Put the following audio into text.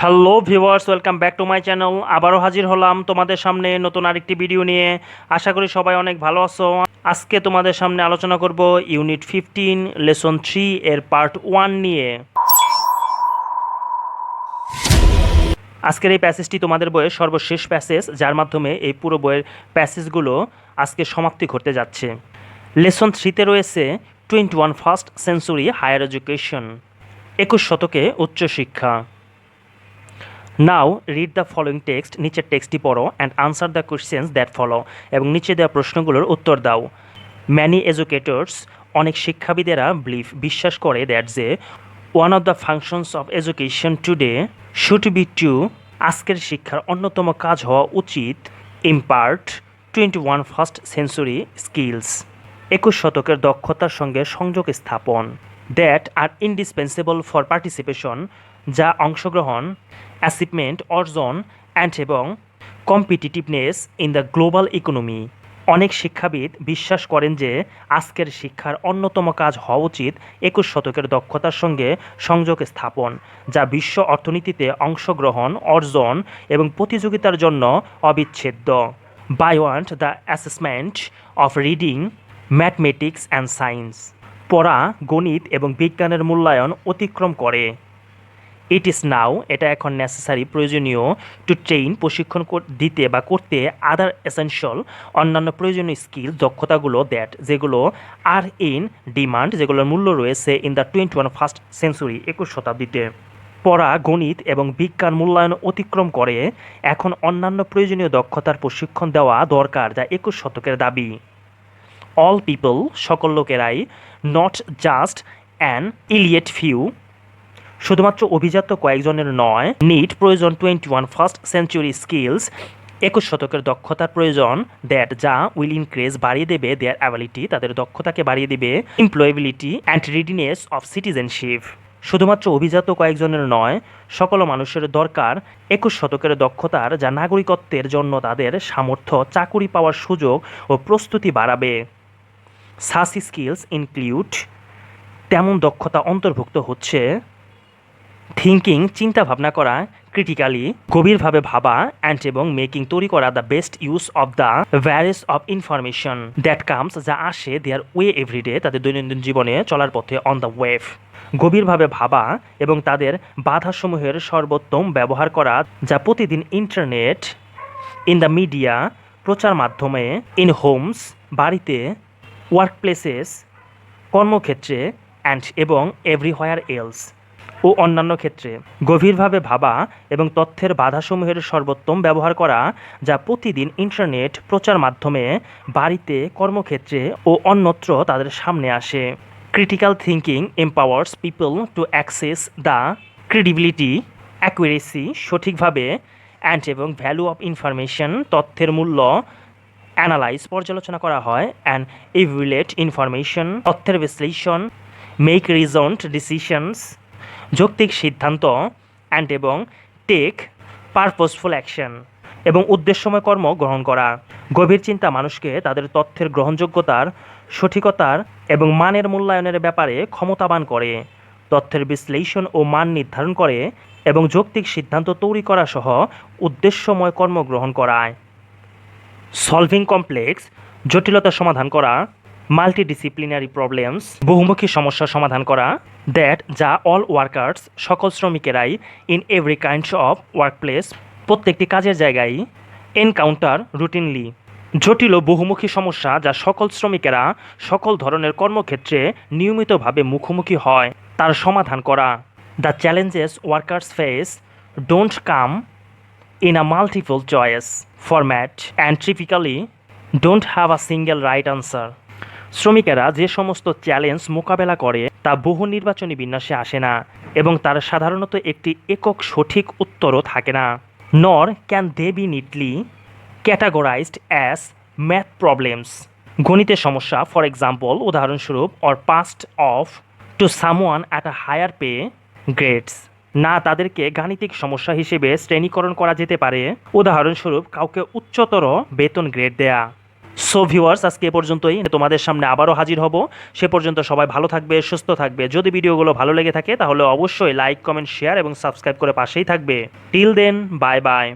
Hello viewers, welcome back to my channel. আবারও হাজির হলাম তোমাদের সামনে নতুন আরেকটি ভিডিও নিয়ে। আশা করি সবাই অনেক ভালো আছো। আজকে তোমাদের সামনে আলোচনা করব ইউনিট 15 লেসন 3 এর পার্ট 1 নিয়ে। আজকের এই প্যাসেজটি তোমাদের বইয়ের সর্বশেষ প্যাসেজ, যার মাধ্যমে এই পুরো বইয়ের প্যাসেজগুলো আজকে সমাপ্তি ঘটতে যাচ্ছে। লেসন 3তে রয়েছে 21 ফার্স্ট সেঞ্চুরি হায়ার এডুকেশন, 21 শতকে উচ্চশিক্ষা। Now read the following text, নিচের টেক্সটটি পড়ো, and answer the questions that follow, এবং নিচে দেওয়া প্রশ্নগুলোর উত্তর দাও। ম্যানি এডুকেটর্স, অনেক শিক্ষাবিদেরা বিশ্বাস করে দ্যাট যে one of the functions of education today should be to, আজকের শিক্ষার অন্যতম কাজ হওয়া উচিত ইম্পার্ট 21 ফার্স্ট সেঞ্চুরি স্কিলস, 21 শতকের দক্ষতার সঙ্গে সংযোগ স্থাপন, that are indispensable for participation, যা অংশগ্রহণ, অ্যাচিভমেন্ট অর্জন, অ্যান্ড এবং competitiveness in the global economy. অনেক শিক্ষাবিদ বিশ্বাস করেন যে আজকের শিক্ষার অন্যতম কাজ হওয়া উচিত 21 শতকের দক্ষতার সঙ্গে সংযোগ স্থাপন, যা বিশ্ব অর্থনীতিতে অংশগ্রহণ, অর্জন এবং প্রতিযোগিতার জন্য অবিচ্ছেদ্য। By one the assessment of reading, mathematics and science, পড়া, গণিত এবং বিজ্ঞানের মূল্যায়ন অতিক্রম করে। ইট ইজ নাও, এটা এখন নেসেসারি, প্রয়োজনীয়, টু ট্রেইন, প্রশিক্ষণ দিতে বা করতে, আদার এসেনশিয়াল, অন্যান্য প্রয়োজনীয় স্কিল, দক্ষতাগুলো, দ্যাট, যেগুলো আর ইন ডিমান্ড, যেগুলোর মূল্য রয়েছে ইন দ্য 21 ফার্স্ট সেঞ্চুরি, 21 শতাব্দীতে। পড়া, গণিত এবং বিজ্ঞান মূল্যায়ন অতিক্রম করে এখন অন্যান্য প্রয়োজনীয় দক্ষতার প্রশিক্ষণ দেওয়া দরকার, যা 21 শতকের দাবি। অল পিপল, সকল লোকেরাই, not just an Eliot few, শুধুমাত্র অভিজাত কয়েকজনের নয়, নিড, প্রয়োজন 21 ফার্স্ট সেঞ্চুরি স্কিলস, 21 শতকের দক্ষতার প্রয়োজন, দ্যাট, যা উইল ইনক্রিজ, বাড়িয়ে দেবে, দেয়ার অ্যাবিলিটি, তাদের দক্ষতাকে বাড়িয়ে দিবে, employability and readiness of citizenship, শুধুমাত্র অভিজাত কয়েকজনের নয়, সকল মানুষের দরকার 21 শতকের দক্ষতার, যা নাগরিকত্বের জন্য তাদের সামর্থ্য, চাকুরি পাওয়ার সুযোগ ও প্রস্তুতি বাড়াবে। সাস স্কিলস ইনক্লুড, তেমন দক্ষতা অন্তর্ভুক্ত হচ্ছে থিঙ্কিং, চিন্তা ভাবনা করা, ক্রিটিক্যালি, গভীরভাবে ভাবা, অ্যান্ড এবং মেকিং, তৈরি করা, the best use of the various of information that comes, যা আসে, দেয়ার ওয়ে এভরিডে, তাদের দৈনন্দিন জীবনে চলার পথে, অন দ্য ওয়েভ, গভীরভাবে ভাবা এবং তাদের বাধাসমূহের সর্বোত্তম ব্যবহার করা, যা প্রতিদিন ইন্টারনেট, ইন দ্য মিডিয়া, প্রচার মাধ্যমে, ইন হোমস, বাড়িতে, ওয়ার্ক প্লেসেস, কর্মক্ষেত্রে, অ্যান্ড এবং এভরিহোয়ার এলস, ও অন্যান্য ক্ষেত্রে, গভীরভাবে ভাবা এবং তথ্যের বাধাসমূহের সর্বোত্তম ব্যবহার করা, যা প্রতিদিন ইন্টারনেট, প্রচার মাধ্যমে, বাড়িতে, কর্মক্ষেত্রে ও অন্যত্র তাদের সামনে আসে। Critical thinking empowers people to access the credibility, accuracy, সঠিকভাবে, অ্যান্ড এবং ভ্যালু অফ ইনফরমেশন, তথ্যের মূল্য, অ্যানালাইজ, পর্যালোচনা করা হয়, অ্যান্ড ইভ্যালুয়েট ইনফরমেশন, তথ্যের বিশ্লেষণ, মেক রিজনড ডিসিশনস, যৌক্তিক সিদ্ধান্ত, অ্যান্ড এবং টেক পারপোজফুল অ্যাকশন, এবং উদ্দেশ্যময় কর্ম গ্রহণ করা। গভীর চিন্তা মানুষকে তাদের তথ্যের গ্রহণযোগ্যতার, সঠিকতার এবং মানের মূল্যায়নের ব্যাপারে ক্ষমতাবান করে, তথ্যের বিশ্লেষণ ও মান নির্ধারণ করে এবং যৌক্তিক সিদ্ধান্ত তৈরি করা সহ উদ্দেশ্যময় কর্ম গ্রহণ করায়। সলভিং কমপ্লেক্স, জটিলতা সমাধান করা, মাল্টিডিসিপ্লিনারি প্রবলেমস, বহুমুখী সমস্যা সমাধান করা, দ্যাট, যা অল ওয়ার্কার্স, সকল শ্রমিকেরাই, in every kinds of workplace, প্রত্যেকটি কাজের জায়গায়, এনকাউন্টার রুটিনলি, জটিল ও বহুমুখী সমস্যা যা সকল শ্রমিকেরা সকল ধরনের কর্মক্ষেত্রে নিয়মিতভাবে মুখোমুখি হয়, তার সমাধান করা। The challenges workers face don't come in a multiple choice format and typically don't have a single right answer. শ্রমিকেরা যে সমস্ত চ্যালেঞ্জ মোকাবেলা করে তা বহু নির্বাচনী বিন্যাসে আসে না এবং তার সাধারণত একটি একক সঠিক উত্তরও থাকে না। Nor can they be neatly categorised as math problems, গণিতের সমস্যা, ফর এক্সাম্পল, উদাহরণস্বরূপ, or passed off to someone at a higher pay grades, না তাদেরকে গাণিতিক সমস্যা হিসেবে শ্রেণীকরণ করা যেতে পারে, উদাহরণস্বরূপ, কাউকে উচ্চতর বেতন গ্রেড দেয়া। সো ভিউয়ার্স, আজকে এ পর্যন্তই। তোমাদের সামনে আবারও হাজির হব। সে পর্যন্ত সবাই ভালো থাকবে, সুস্থ থাকবে। যদি ভিডিওগুলো ভালো লেগে থাকে তাহলে অবশ্যই লাইক, কমেন্ট, শেয়ার এবং সাবস্ক্রাইব করে পাশেই থাকবে। Till then, bye by.